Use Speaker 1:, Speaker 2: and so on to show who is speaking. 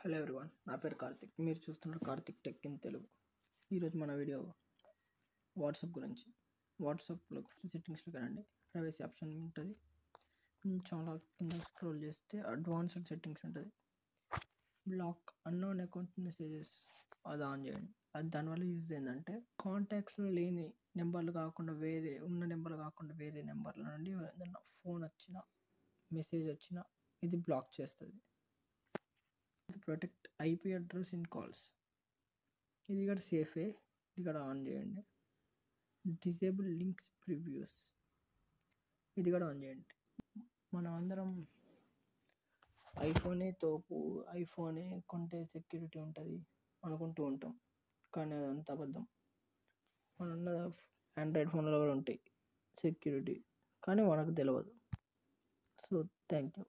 Speaker 1: Hello everyone, నా పేరు కార్తిక్. మీరు చూస్తున్నారు కార్తిక్ టెక్ ఇన్ తెలుగు. ఈరోజు మన వీడియో వాట్సాప్ గురించి. వాట్సాప్లో సెట్టింగ్స్లో రండి, ప్రైవసీ ఆప్షన్ ఉంటుంది. కొంచెం అలా కింద స్క్రోల్ చేస్తే అడ్వాన్స్డ్ సెట్టింగ్స్ ఉంటుంది. బ్లాక్ అన్నోన్ అకౌంట్ మెసేజెస్ అది ఆన్ చేయండి. అది దానివల్ల యూజ్ ఏంటంటే కాంటాక్ట్స్లో లేని నెంబర్లు కాకుండా ఉన్న నెంబర్లు కాకుండా వేరే నెంబర్ల నుండి ఏదైనా ఫోన్ వచ్చినా మెసేజ్ వచ్చినా ఇది బ్లాక్ చేస్తుంది. Protect IP address in calls, ఇది కూడా సేఫే. ఇది కూడా ఆన్ చేయండి. డిసేబుల్ లింక్స్ ప్రివ్యూస్, ఇది కూడా ఆన్ చేయండి. మనం అందరం ఐఫోనే కొంటే సెక్యూరిటీ ఉంటుంది అనుకుంటూ ఉంటాం, కానీ అదంతా అబద్ధం. మన ఆండ్రాయిడ్ ఫోన్లో కూడా ఉంటాయి సెక్యూరిటీ, కానీ మనకు తెలియదు. So thank you.